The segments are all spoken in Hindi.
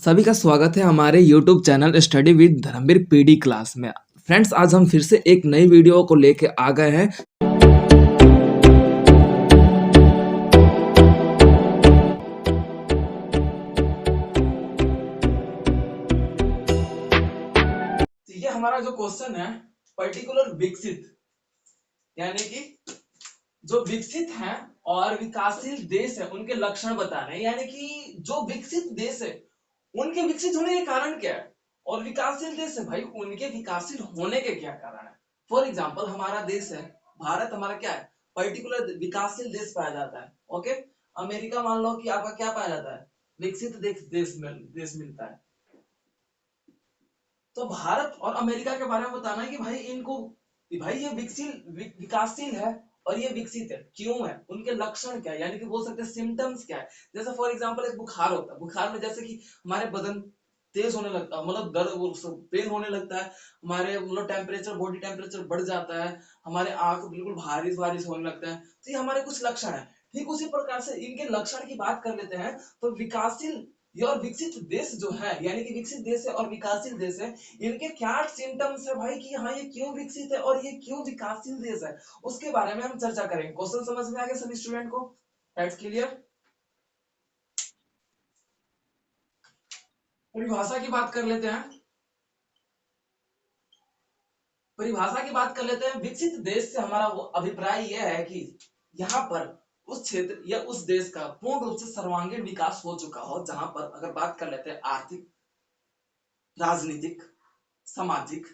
सभी का स्वागत है हमारे YouTube channel study with Dharmveer PD class में। फ्रेंड्स, आज हम फिर से एक नई वीडियो को लेके आ गए हैं। तो ये हमारा जो क्वेश्चन है, पर्टिकुलर विकसित यानी कि जो विकसित हैं और विकासशील देश है उनके लक्षण बताने हैं। यानी कि जो विकसित देश है उनके विकसित होने के कारण क्या है, और विकासशील देश है भाई उनके विकासशील होने के क्या कारण है। फॉर एग्जाम्पल, हमारा देश है भारत, हमारा क्या है, पर्टिकुलर विकासशील देश पाया जाता है। ओके, अमेरिका मान लो कि आपका क्या पाया जाता है, विकसित देश मिलता है। तो भारत और अमेरिका के बारे में बताना है कि भाई इनको, भाई ये विकासशील है और ये विकसित है, क्यों है, उनके लक्षण क्या है, यानी कि बोल सकते हैं सिम्टम्स क्या है। जैसे फॉर एग्जांपल एक बुखार होता है, बुखार में जैसे कि हमारे बदन तेज होने लगता है, मतलब दर्द पेन होने लगता है, हमारे मतलब टेम्परेचर, बॉडी टेम्परेचर बढ़ जाता है, हमारे आंख बिल्कुल बारिश बारिश होने लगता है। तो ये हमारे कुछ लक्षण है। ठीक उसी प्रकार से इनके लक्षण की बात कर लेते हैं। तो विकासशील ये और विकसित देश जो है, यानी कि विकसित देश है और विकासशील देश है, इनके क्या सिम्टम्स है भाई कि हाँ ये क्यों विकसित है और ये क्यों विकासशील देश है, उसके बारे में हम चर्चा करेंगे। क्वेश्चन समझ में आ गया सभी स्टूडेंट को? That's clear. परिभाषा की बात कर लेते हैं। परिभाषा की बात कर लेते हैं। विकसित देश से हमारा वो अभिप्राय यह है कि यहाँ पर उस क्षेत्र या उस देश का पूर्ण रूप से सर्वांगीण विकास हो चुका हो, जहां पर अगर बात कर लेते हैं आर्थिक, राजनीतिक, सामाजिक,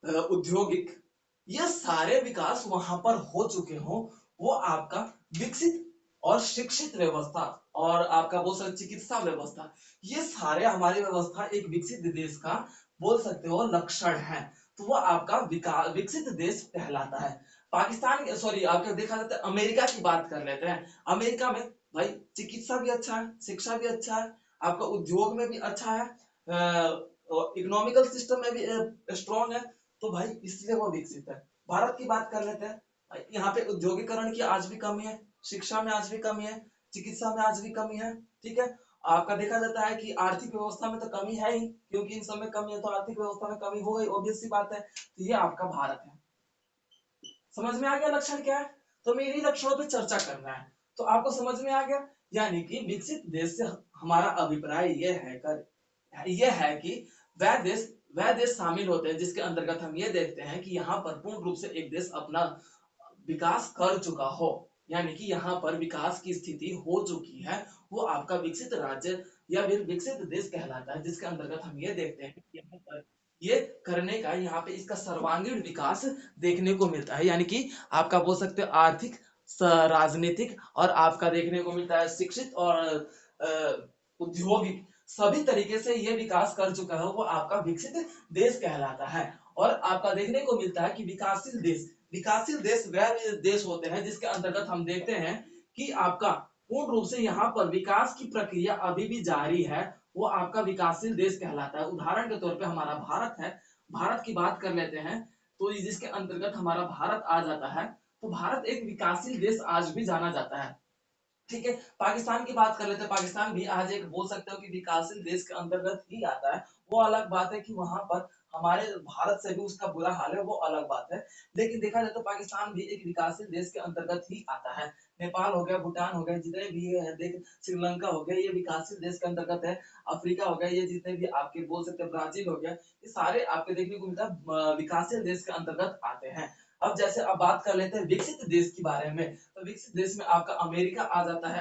औद्योगिक, ये सारे विकास वहां पर हो चुके हो, वो आपका विकसित और शिक्षित व्यवस्था और आपका वो सब चिकित्सा व्यवस्था, ये सारे हमारी व्यवस्था एक विकसित देश का बोल सकते हो लक्षण है। तो वो आपका विकसित देश कहलाता है। पाकिस्तान, सॉरी, आपका देखा जाता है अमेरिका की बात कर लेते हैं। अमेरिका में भाई चिकित्सा भी अच्छा है, शिक्षा भी अच्छा है, आपका उद्योग में भी अच्छा है, इकोनॉमिकल सिस्टम में भी स्ट्रॉन्ग है। तो भाई इसलिए वो विकसित है। भारत की बात कर लेते हैं। यहाँ पे औद्योगिकरण की आज भी कमी है, शिक्षा में आज भी कमी है, चिकित्सा में आज भी कमी है। ठीक है, आपका देखा जाता है कि आर्थिक व्यवस्था में तो कमी है ही, क्योंकि इन सब में कमी है तो आर्थिक व्यवस्था में कमी हो गई, ऑब्वियस सी बात है। तो ये आपका भारत है। समझ में आ गया लक्षण क्या है? तो हमें इन्हीं लक्षणों पे चर्चा करना है। तो आपको समझ में आ गया, यानी कि विकसित देश से हमारा अभिप्राय यह है कि वह देश वह देश शामिल होते हैं जिसके अंतर्गत हम ये देखते हैं कि यहाँ पर पूर्ण रूप से एक देश अपना विकास कर चुका हो, यानी कि यहाँ पर विकास की स्थिति हो चुकी है, वो आपका विकसित राज्य या फिर विकसित देश कहलाता है, जिसके अंतर्गत हम ये देखते हैं कि यहाँ पर ये करने का, यहाँ पे इसका सर्वांगीण विकास देखने को मिलता है। यानी कि आपका बोल सकते हो आर्थिक, राजनीतिक और आपका देखने को मिलता है शिक्षित और औद्योगिक, सभी तरीके से ये विकास कर चुका है, वो आपका विकसित देश कहलाता है। और आपका देखने को मिलता है कि विकासशील देश वह देश होते हैं जिसके अंतर्गत हम देखते हैं कि आपका पूर्ण रूप से यहाँ पर विकास की प्रक्रिया अभी भी जारी है, वो आपका विकासशील देश कहलाता है। उदाहरण के तौर पे हमारा भारत है, भारत की बात कर लेते हैं। तो जिसके अंतर्गत हमारा भारत आ जाता है, तो भारत एक विकासशील देश आज भी जाना जाता है। ठीक है, पाकिस्तान की बात कर लेते हैं। पाकिस्तान भी आज एक बोल सकते हो कि विकासशील देश के अंतर्गत ही आता है। वो अलग बात है कि वहां पर हमारे भारत से भी उसका बुरा हाल है, वो अलग बात है। लेकिन देखा जाए तो पाकिस्तान भी एक विकासशील देश के अंतर्गत ही आता है। नेपाल हो गया, भूटान हो गया, जितने भी है देख, श्रीलंका हो गया, ये विकासशील देश के अंतर्गत है। अफ्रीका हो गया, ये जितने भी आपके बोल सकते हैं, ब्राजील हो गया, ये सारे आपके देखने को मिलता है विकासशील देश के अंतर्गत आते हैं। अब जैसे अब बात कर लेते हैं विकसित देश के बारे में। तो विकसित देश में आपका अमेरिका आ जाता है,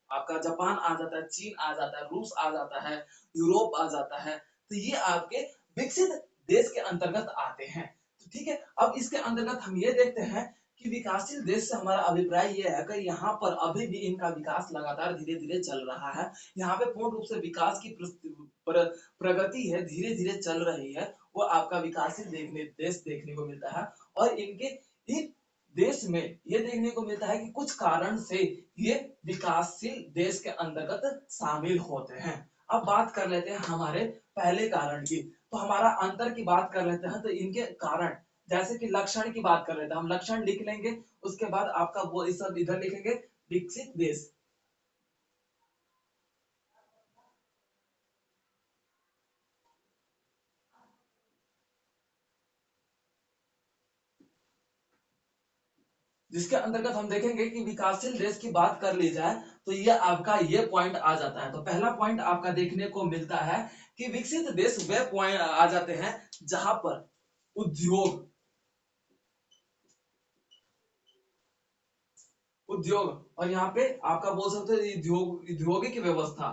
आपका जापान आ जाता है, चीन आ जाता है, रूस आ जाता है, यूरोप आ जाता है। तो ये आपके विकसित देश के अंतर्गत आते हैं। तो ठीक है, अब इसके अंतर्गत हम ये देखते हैं कि विकासशील देश से हमारा अभिप्राय ये है कि यहाँ पर अभी भी इनका विकास लगातार धीरे धीरे चल रहा है। यहाँ पे पूर्ण रूप से विकास की प्रगति है, धीरे धीरे चल रही है, वो आपका विकासशील देश देखने को मिलता है। और इनके इन देश में ये देखने को मिलता है कि कुछ कारण से ये विकासशील देश के अंतर्गत शामिल होते हैं। अब बात कर लेते हैं हमारे पहले कारण की। तो हमारा अंतर की बात कर लेते हैं। तो इनके कारण, जैसे कि लक्षण की बात कर लेते हैं, हम लक्षण लिख लेंगे, उसके बाद आपका वो इस सब इधर लिखेंगे, विकसित देश। जिसके अंतर्गत हम देखेंगे कि विकासशील देश की बात कर ली जाए तो ये आपका ये पॉइंट आ जाता है। तो पहला पॉइंट आपका देखने को मिलता है कि विकसित देश वे पॉइंट आ जाते हैं जहां पर उद्योग उद्योग और यहाँ पे आपका बोल सकते हो औद्योगिक व्यवस्था,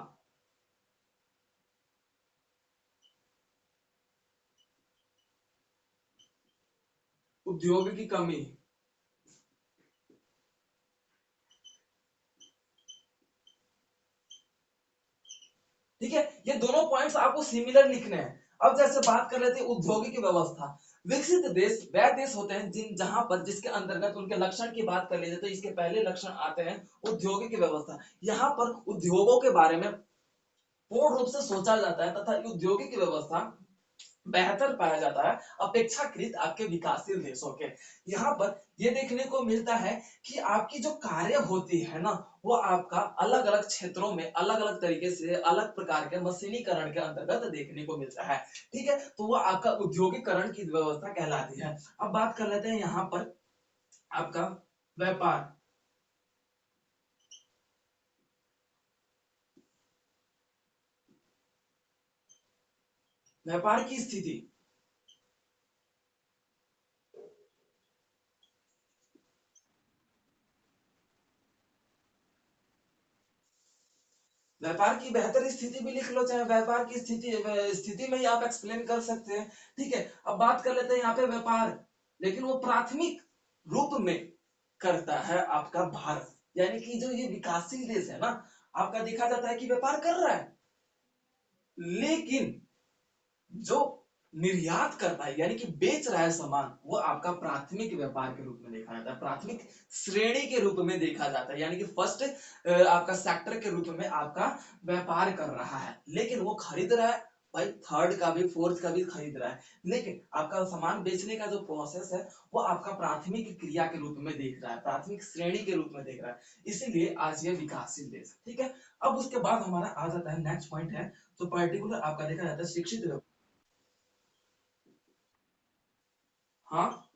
उद्योग की कमी। ठीक है, ये दोनों पॉइंट्स आपको सिमिलर लिखने हैं। अब जैसे बात कर रहे थे औद्योगिक व्यवस्था, विकसित देश वह देश होते हैं जिन जहां पर जिसके अंतर्गत उनके लक्षण की बात कर लीजिए तो इसके पहले लक्षण आते हैं औद्योगिक व्यवस्था। यहाँ पर उद्योगों के बारे में पूर्ण रूप से सोचा जाता है तथा औद्योगिक व्यवस्था बेहतर पाया जाता है अपेक्षाकृत आपके विकासशील देशों के। यहाँ पर ये देखने को मिलता है कि आपकी जो कार्य होती है ना वो आपका अलग अलग क्षेत्रों में अलग अलग तरीके से अलग प्रकार के मशीनीकरण के अंतर्गत देखने को मिलता है। ठीक है, तो वो आपका औद्योगिकरण की व्यवस्था कहलाती है। अब बात कर लेते हैं यहाँ पर आपका व्यापार, व्यापार की स्थिति। व्यापार की बेहतर स्थिति भी लिख लो, चाहे व्यापार की स्थिति में ही आप एक्सप्लेन कर सकते हैं। ठीक है, अब बात कर लेते हैं यहाँ पे व्यापार, लेकिन वो प्राथमिक रूप में करता है आपका भारत। यानी कि जो ये विकासशील देश है ना, आपका देखा जाता है कि व्यापार कर रहा है, लेकिन जो निर्यात करता है यानी कि बेच रहा है सामान वो आपका प्राथमिक व्यापार के रूप में देखा जाता है, प्राथमिक श्रेणी के रूप में देखा जाता है। यानी कि फर्स्ट आपका सेक्टर के रूप में आपका व्यापार कर रहा है, लेकिन वो खरीद रहा है भाई, थर्ड का भी फोर्थ का भी खरीद रहा है, लेकिन आपका सामान बेचने का जो प्रोसेस है वो आपका प्राथमिक क्रिया के रूप में देख रहा है, प्राथमिक श्रेणी के रूप में देख रहा है। इसीलिए आज ये विकासशील देश है। ठीक है, अब उसके बाद हमारा आ जाता है नेक्स्ट पॉइंट है, तो पर्टिकुलर आपका देखा जाता है शिक्षित। हाँ,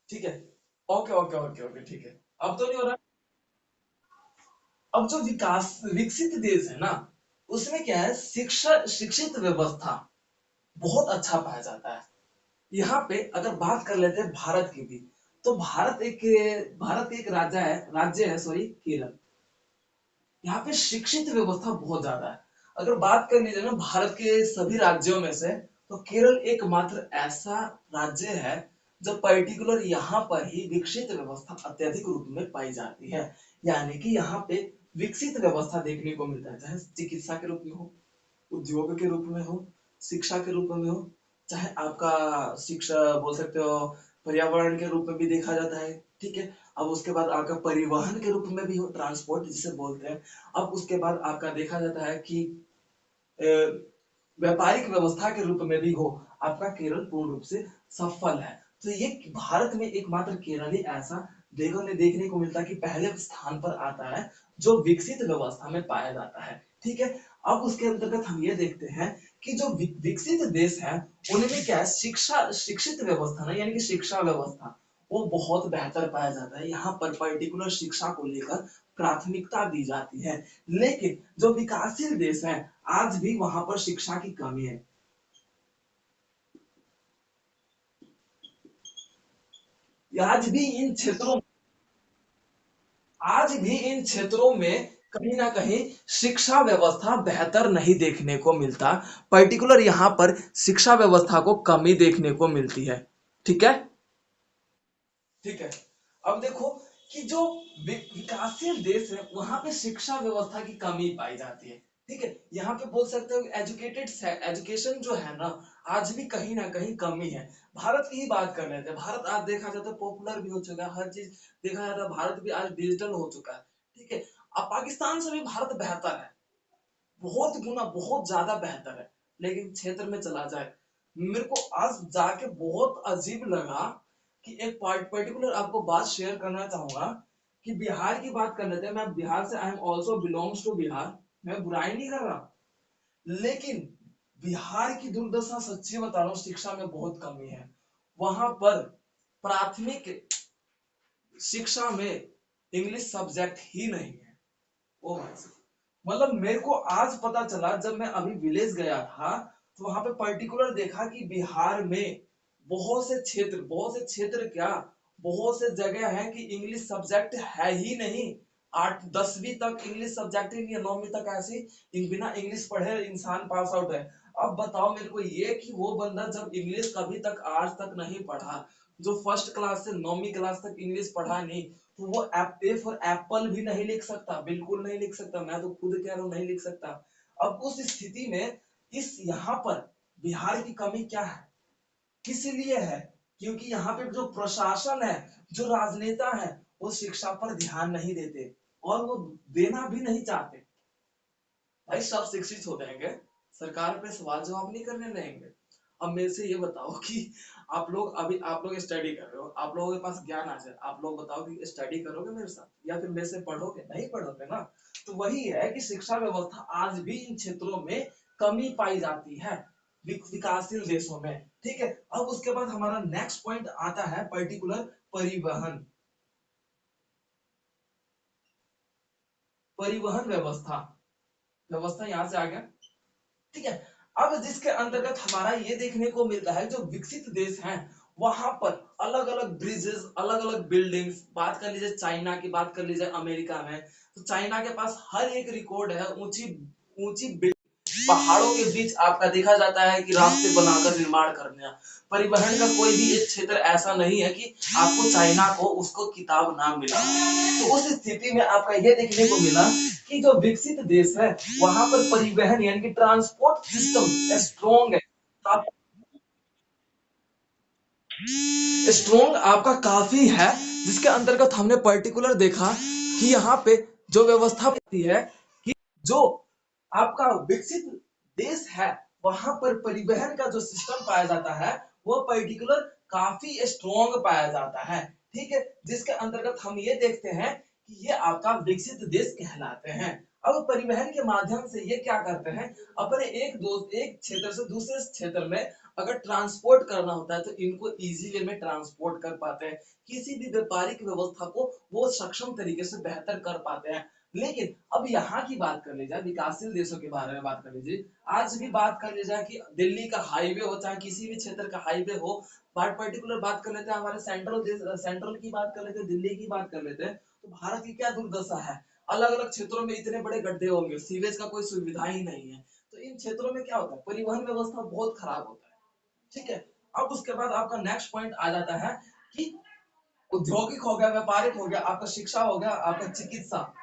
ठीक है, ओके ओके ओके ओके, ठीक है। अब तो नहीं हो रहा। अब जो विकास विकसित देश है ना उसमें क्या है, शिक्षा शिक्षित व्यवस्था बहुत अच्छा पाया जाता है। यहाँ पे अगर बात कर लेते हैं भारत की भी, तो भारत एक राज्य है सॉरी केरल। यहाँ पे शिक्षित व्यवस्था बहुत ज्यादा है। अगर बात करनी जाए ना भारत के सभी राज्यों में से, तो केरल एकमात्र ऐसा राज्य है जो पर्टिकुलर यहाँ पर ही विकसित व्यवस्था अत्यधिक रूप में पाई जाती है। यानी कि यहाँ पे विकसित व्यवस्था देखने को मिलता है, चाहे चिकित्सा के रूप में हो, उद्योग के रूप में हो, शिक्षा के रूप में हो, चाहे आपका शिक्षा बोल सकते हो पर्यावरण के रूप में भी देखा जाता है। ठीक है, अब उसके बाद आपका परिवहन के रूप में भी हो, ट्रांसपोर्ट जिसे बोलते हैं। अब उसके बाद आपका देखा जाता है कि अ, व्यापारिक व्यवस्था के रूप में भी हो, आपका केरल पूर्ण रूप से सफल है। तो ये भारत में एकमात्र केरल ही ऐसा देखने को मिलता है कि पहले स्थान पर आता है जो विकसित व्यवस्था में पाया जाता है। ठीक है, अब उसके अंतर्गत हम ये देखते हैं कि जो विकसित देश है उनमें क्या है, शिक्षित व्यवस्था ना यानी कि शिक्षा व्यवस्था वो बहुत बेहतर पाया जाता है। यहाँ पर पर्टिकुलर शिक्षा को लेकर प्राथमिकता दी जाती है, लेकिन जो विकासशील देश है आज भी वहां पर शिक्षा की कमी है। आज भी इन क्षेत्रों आज भी इन क्षेत्रों में कहीं ना कहीं शिक्षा व्यवस्था बेहतर नहीं देखने को मिलता, पर्टिकुलर यहाँ पर शिक्षा व्यवस्था को कमी देखने को मिलती है। ठीक है, ठीक है। अब देखो कि जो विकासशील देश है वहां पे शिक्षा व्यवस्था की कमी पाई जाती है। ठीक है, यहाँ पे बोल सकते हो एजुकेटेड एजुकेशन जो है ना आज भी कहीं ना कहीं कमी है। भारत की ही बात कर लेते हैं, भारत आज देखा जाता है पॉपुलर भी हो चुका है, हर चीज देखा जाता है, भारत भी आज डिजिटल हो चुका है। ठीक है, अब पाकिस्तान से भी भारत बेहतर है, बहुत गुना बहुत ज्यादा बेहतर है। लेकिन क्षेत्र में चला जाए, मेरे को आज जाके बहुत अजीब लगा कि एक पर्टिकुलर आपको बात शेयर करना चाहूंगा कि बिहार की बात कर लेते हैं। मैं बिहार से, I am also belongs to Bihar, मैं बुराई नहीं कर रहा, लेकिन बिहार की दुर्दशा सच्ची बता रहा हूँ, शिक्षा में बहुत कमी है। वहां पर प्राथमिक शिक्षा में इंग्लिश सब्जेक्ट ही नहीं है। ओ भाई साहब, मतलब मेरे को आज पता चला जब मैं अभी विलेज गया था, तो वहां पे पर्टिकुलर देखा कि बिहार में बहुत से क्षेत्र क्या, बहुत से जगह है कि इंग्लिश सब्जेक्ट है ही नहीं। 8 10वीं तक इंग्लिश सब्जेक्ट ही नहीं है, 9वीं तक ऐसे बिना इंग्लिश पढ़े इंसान पास आउट है। अब बताओ मेरे को ये कि वो बंदा जब इंग्लिश कभी तक आज तक नहीं पढ़ा, जो फर्स्ट क्लास से 9वीं क्लास तक इंग्लिश पढ़ा नहीं, तो वो ए फॉर एप्पल भी नहीं लिख सकता, बिल्कुल नहीं लिख सकता, मैं तो खुद कह रहा हूँ नहीं लिख सकता। अब उस स्थिति में इस यहाँ पर बिहार की कमी क्या है, किस लिए है? क्योंकि यहाँ पे जो प्रशासन है, जो राजनेता है, वो शिक्षा पर ध्यान नहीं देते और वो देना भी नहीं चाहते। भाई सब शिक्षित हो जाएंगे, सरकार पे सवाल जवाब नहीं करने रहेंगे। अब मेरे से ये बताओ कि आप लोग स्टडी कर रहे हो, आप लोगों के पास ज्ञान आ जाए, आप लोग बताओ कि स्टडी करोगे मेरे साथ या फिर मेरे से पढ़ोगे? नहीं पढ़ोगे ना। तो वही है कि शिक्षा व्यवस्था आज भी इन क्षेत्रों में कमी पाई जाती है, विकासशील देशों में। ठीक है, अब उसके बाद हमारा नेक्स्ट पॉइंट आता है पर्टिकुलर परिवहन, परिवहन व्यवस्था, व्यवस्था यहाँ से आ गया। ठीक है, अब जिसके अंतर्गत हमारा ये देखने को मिलता है जो विकसित देश हैं, वहां पर अलग अलग ब्रिजेस, अलग अलग बिल्डिंग्स, बात कर लीजिए चाइना की, बात कर लीजिए अमेरिका में, तो चाइना के पास हर एक रिकॉर्ड है, ऊंची ऊंची पहाड़ों के बीच आपका देखा जाता है कि रास्ते बनाकर निर्माण करना। परिवहन का कोई भी एक क्षेत्र ऐसा नहीं है कि आपको चाइना को उसको किताब ना मिला। तो उस स्थिति में आपका यह देखने को मिला कि जो विकसित देश है वहां पर परिवहन यानी कि ट्रांसपोर्ट सिस्टम स्ट्रॉन्ग है, स्ट्रॉन्ग आपका काफी है, जिसके अंतर्गत हमने पर्टिकुलर देखा कि यहाँ पे जो व्यवस्था होती है कि जो आपका विकसित देश है वहां पर परिवहन का जो सिस्टम पाया जाता है वो पर्टिकुलर काफी स्ट्रॉन्ग पाया जाता है। ठीक है, जिसके अंतर्गत हम ये देखते हैं कि ये आपका विकसित देश कहलाते हैं। अब परिवहन के माध्यम से ये क्या करते हैं, अपने एक क्षेत्र से दूसरे क्षेत्र में अगर ट्रांसपोर्ट करना होता है तो इनको इजी वे में ट्रांसपोर्ट कर पाते हैं, किसी भी व्यापारिक व्यवस्था को वो सक्षम तरीके से बेहतर कर पाते हैं। लेकिन अब यहाँ की बात कर ली जाए, विकासशील देशों के बारे में बात कर लीजिए, आज भी बात कर ली जाए कि दिल्ली का हाईवे हो चाहे किसी भी क्षेत्र का हाईवे हो, बात पर्टिकुलर बात कर लेते हैं हमारे सेंट्रल की बात कर लेते हैं, दिल्ली की बात कर लेते हैं, तो भारत की क्या दुर्दशा है, अलग अलग क्षेत्रों में इतने बड़े गड्ढे होंगे, सीवेज का कोई सुविधा ही नहीं है। तो इन क्षेत्रों में क्या होता है, परिवहन व्यवस्था बहुत खराब होता है। ठीक है, अब उसके बाद आपका नेक्स्ट पॉइंट आ जाता है कि औद्योगिक हो गया, व्यापारिक हो गया, आपका शिक्षा हो गया, आपका चिकित्सा,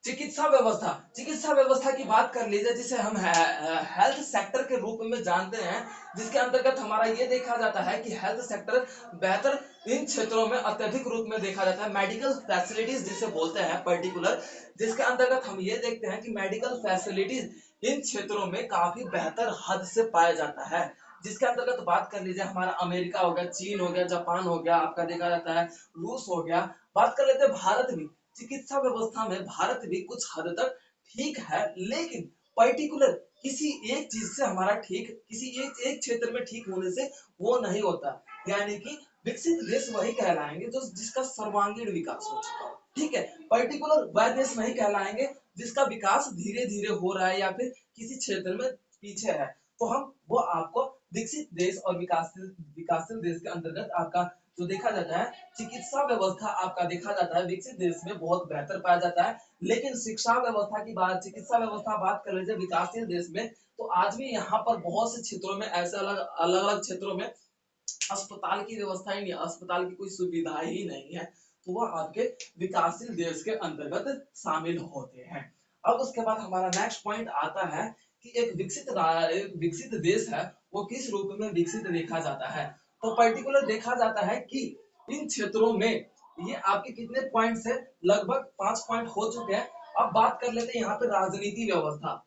चिकित्सा व्यवस्था की बात कर लीजिए, जिसे हम हेल्थ सेक्टर के रूप में जानते हैं, जिसके अंतर्गत हमारा ये देखा जाता है कि हेल्थ सेक्टर बेहतर इन क्षेत्रों में अत्यधिक रूप में देखा जाता है, मेडिकल फैसिलिटीज जिसे बोलते हैं पर्टिकुलर, जिसके अंतर्गत हम ये देखते हैं कि मेडिकल फैसिलिटीज इन क्षेत्रों में काफी बेहतर हद से पाया जाता है। जिसके अंतर्गत बात कर लीजिए हमारा अमेरिका हो गया, चीन हो गया, जापान हो गया, आपका देखा जाता है रूस हो गया, बात कर लेते हैं भारत भी, चिकित्सा व्यवस्था में भारत भी कुछ हद तक ठीक है, लेकिन पर्टिकुलर किसी एक चीज से हमारा ठीक, किसी एक क्षेत्र में ठीक होने से वो नहीं होता। यानी कि विकसित देश वही कहलाएंगे जो जिसका सर्वांगीण विकास हो चुका हो। ठीक है, पर्टिकुलर वह देश नहीं कहलाएंगे जिसका विकास धीरे धीरे हो रहा है या फिर किसी क्षेत्र में पीछे है। तो हम वो आपको विकसित देश और विकासशील विकासशील देश के अंतर्गत आपका जो देखा जाता है चिकित्सा व्यवस्था, आपका देखा जाता है विकसित देश में बहुत बेहतर पाया जाता है। लेकिन शिक्षा व्यवस्था की बात, चिकित्सा व्यवस्था बात कर लीजिए विकासशील देश में, तो आज भी यहाँ पर बहुत से क्षेत्रों में ऐसे अलग अलग अलग क्षेत्रों में अस्पताल की व्यवस्था ही नहीं, अस्पताल की कोई सुविधा ही नहीं है, तो वह आपके विकासशील देश के अंतर्गत शामिल होते हैं। अब उसके बाद हमारा नेक्स्ट पॉइंट आता है कि एक विकसित देश है वो किस रूप में विकसित देखा जाता है, तो पर्टिकुलर देखा जाता है कि इन क्षेत्रों में ये आपके कितने पॉइंट्स है, लगभग 5 पॉइंट हो चुके हैं। अब बात कर लेते हैं यहाँ पे राजनीति व्यवस्था।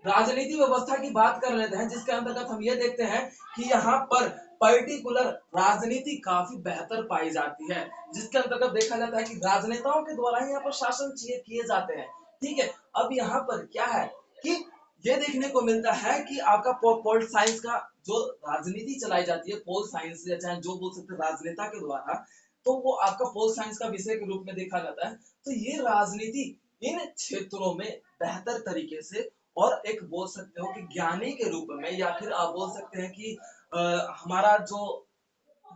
राजनीति व्यवस्था की बात कर लेते हैं, जिसके अंतर्गत हम ये देखते हैं कि यहाँ पर पर्टिकुलर राजनीति काफी बेहतर पाई जाती है, जिसके अंतर्गत देखा जाता है कि राजनेताओं के द्वारा ही यहाँ पर शासन किए जाते हैं। ठीक है, अब यहाँ पर क्या है कि ये देखने को मिलता है कि आपका पोल साइंस का जो राजनीति चलाई जाती है, पोल साइंस या चाहे जो बोल सकते हैं राजनेता के द्वारा, तो वो आपका पोल साइंस का विषय के रूप में देखा जाता है। तो ये राजनीति इन क्षेत्रों में बेहतर तरीके से और एक बोल सकते हो कि ज्ञानी के रूप में, या फिर आप बोल सकते हैं कि हमारा जो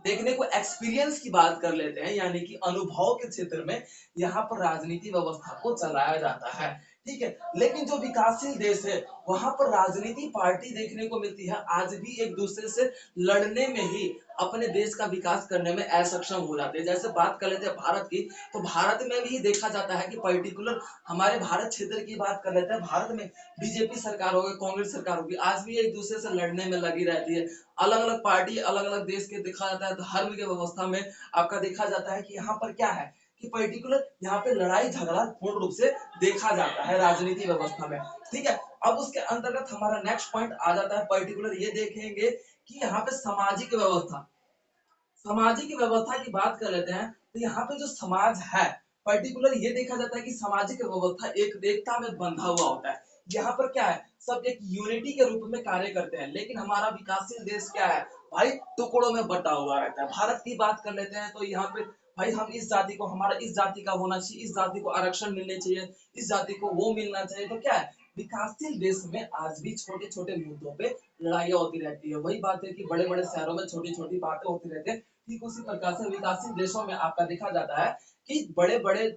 देखने को एक्सपीरियंस की बात कर लेते हैं, यानी कि अनुभव के क्षेत्र में यहाँ पर राजनीति व्यवस्था को चलाया जाता है। ठीक है, लेकिन जो विकासशील देश है वहां पर राजनीति पार्टी देखने को मिलती है आज भी एक दूसरे से लड़ने में ही अपने देश का विकास करने में असक्षम हो जाते हैं। जैसे बात कर लेते हैं भारत की, तो भारत में भी देखा जाता है कि पर्टिकुलर हमारे भारत क्षेत्र की बात कर लेते हैं, भारत में बीजेपी सरकार होगी, कांग्रेस सरकार होगी, आज भी एक दूसरे से लड़ने में लगी रहती है। अलग अलग पार्टी अलग अलग देश के देखा जाता है। धर्म की व्यवस्था में आपका देखा जाता है कि यहाँ पर क्या है कि पर्टिकुलर यहाँ पे लड़ाई झगड़ा पूर्ण रूप से देखा जाता है राजनीति व्यवस्था में। ठीक है, अब उसके अंतर्गत हमारा नेक्स्ट पॉइंट आ जाता है, पर्टिकुलर ये देखेंगे कि यहाँ पे सामाजिक व्यवस्था। सामाजिक व्यवस्था की बात कर लेते हैं, तो यहाँ पे जो समाज है पर्टिकुलर ये देखा जाता है कि सामाजिक व्यवस्था एक एकता में बंधा हुआ होता है। यहाँ पर क्या है, सब एक यूनिटी के रूप में कार्य करते हैं। लेकिन हमारा विकासशील देश क्या है भाई, टुकड़ों में बटा हुआ रहता है। भारत की बात कर लेते हैं, तो यहाँ पे भाई हम इस जाति को, हमारा इस जाति का होना चाहिए, इस जाति को आरक्षण मिलने चाहिए, इस जाति को वो मिलना चाहिए। तो क्या है, विकासशील देश में आज भी छोटे छोटे मुद्दों पे लड़ाइयाँ होती रहती है। वही बात है कि बड़े बड़े शहरों में छोटी छोटी बातें होती रहती है। ठीक उसी प्रकार से विकासशील देशों में आपका देखा जाता है कि बड़े बड़े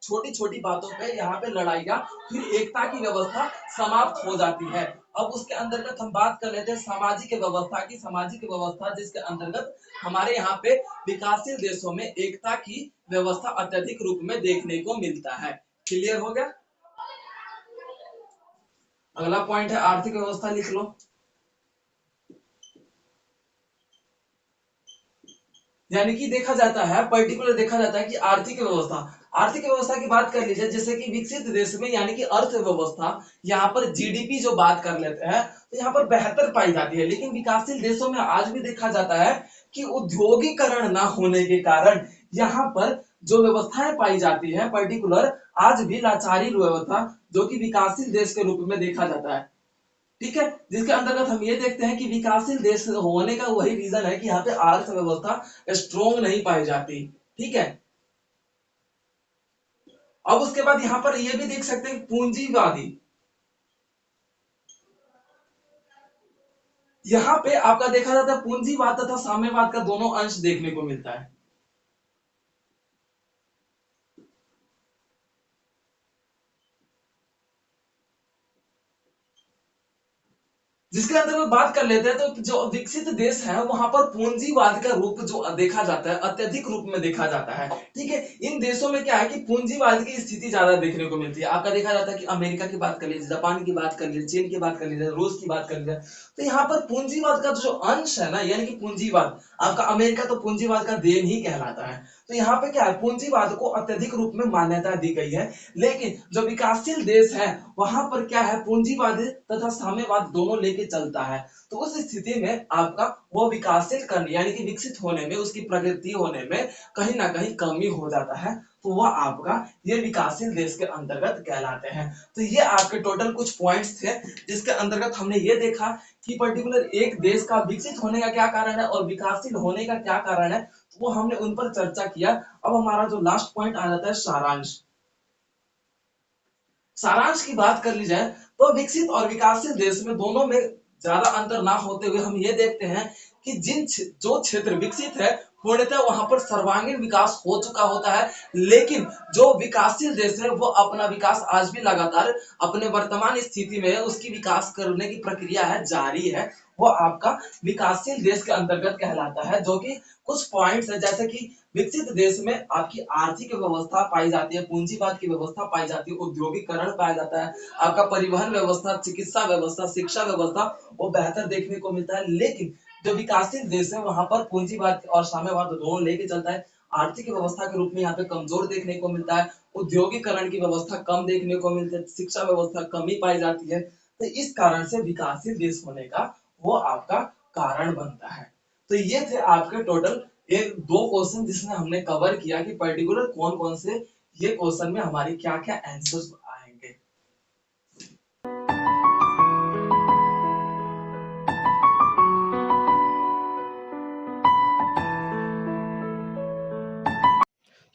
छोटी छोटी बातों पे यहाँ पे लड़ाइयाँ, फिर एकता की व्यवस्था समाप्त हो जाती है। अब उसके अंतर्गत हम बात कर लेते हैं सामाजिक व्यवस्था की। सामाजिक व्यवस्था जिसके अंतर्गत हमारे यहाँ पे विकासशील देशों में एकता की व्यवस्था अत्यधिक रूप में देखने को मिलता है। क्लियर हो गया। अगला पॉइंट है आर्थिक व्यवस्था, लिख लो। यानी कि देखा जाता है, पर्टिकुलर देखा जाता है कि आर्थिक व्यवस्था, आर्थिक व्यवस्था की बात कर लीजिए, जैसे कि विकसित देश में यानी कि अर्थव्यवस्था, यहाँ पर जीडीपी जो बात कर लेते हैं तो यहाँ पर बेहतर पाई जाती है। लेकिन विकासशील देशों में आज भी देखा जाता है कि उद्योगीकरण ना होने के कारण यहाँ पर जो व्यवस्थाएं पाई जाती है पर्टिकुलर आज भी लाचारी व्यवस्था, जो कि विकासशील देश के रूप में देखा जाता है। ठीक है, जिसके अंतर्गत हम ये देखते हैं कि विकासशील देश होने का वही रीजन है कि यहाँ पे अर्थव्यवस्था स्ट्रोंग नहीं पाई जाती। ठीक है, अब उसके बाद यहाँ पर ये भी देख सकते हैं पूंजीवादी, यहाँ पे आपका देखा जाता है पूंजीवाद तथा साम्यवाद का दोनों अंश देखने को मिलता है। जिसके अंदर बात कर लेते हैं, तो जो विकसित देश है वहां पर पूंजीवाद का रूप जो देखा जाता है अत्यधिक रूप में देखा जाता है। ठीक है, इन देशों में क्या है कि पूंजीवाद की स्थिति ज्यादा देखने को मिलती है। आपका देखा जाता है कि अमेरिका की बात कर लीजिए, जापान की बात कर लीजिए, चीन की बात कर लीजिए, रूस की बात कर लीजिए, तो यहाँ पर पूंजीवाद का जो अंश है ना, यानी कि पूंजीवाद, आपका अमेरिका तो पूंजीवाद का देन ही कहलाता है। तो यहाँ पे क्या है, पूंजीवाद को अत्यधिक रूप में मान्यता दी गई है। लेकिन जो विकासशील देश है वहां पर क्या है, पूंजीवाद तथा साम्यवाद दोनों लेके चलता है। तो उस स्थिति में आपका वो विकासशील करने यानी कि विकसित होने में, उसकी प्रगति होने में कहीं ना कहीं कमी हो जाता है। तो वह आपका ये विकासशील देश के अंतर्गत कहलाते हैं। तो ये आपके टोटल कुछ पॉइंट्स थे, जिसके अंतर्गत हमने ये देखा कि पर्टिकुलर एक देश का विकसित होने का क्या कारण है और विकासशील होने का क्या कारण है, वो हमने उन पर चर्चा किया। अब हमारा जो लास्ट पॉइंट आ जाता है सारांश। सारांश की बात कर ली जाए, तो विकसित और विकासशील देश में दोनों में ज्यादा अंतर ना होते हुए हम ये देखते हैं कि जो क्षेत्र विकसित है पूर्णतः वहां पर सर्वांगीण विकास हो चुका होता है। लेकिन जो विकासशील देश है वो अपना विकास आज भी लगातार अपने वर्तमान स्थिति में उसकी विकास करने की प्रक्रिया है, जारी है। वो आपका विकासशील देश के अंतर्गत कहलाता है। जो कि कुछ पॉइंट्स है, जैसे कि विकसित देश में आपकी आर्थिक व्यवस्था पाई जाती है, पूंजीवाद की व्यवस्था पाई जाती है, उद्योगीकरण पाया जाता है, आपका परिवहन व्यवस्था, चिकित्सा व्यवस्था, शिक्षा व्यवस्था वो बेहतर देखने को मिलता है। लेकिन जो विकासशील देश है वहां पर पूंजीवाद और साम्यवाद दोनों लेके चलता है। आर्थिक व्यवस्था के रूप में यहाँ पे कमजोर देखने को मिलता है, औद्योगिकरण की व्यवस्था कम देखने को मिलती है, शिक्षा व्यवस्था कमी पाई जाती है। तो इस कारण से विकासशील देश होने का वो आपका कारण बनता है। तो ये थे आपके टोटल एक दो क्वेश्चन जिसमें हमने कवर किया कि पर्टिकुलर कौन कौन से ये क्वेश्चन में हमारी क्या क्या आंसर्स आएंगे।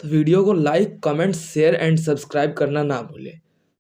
तो वीडियो को like, comment, share and subscribe करना ना भूलें।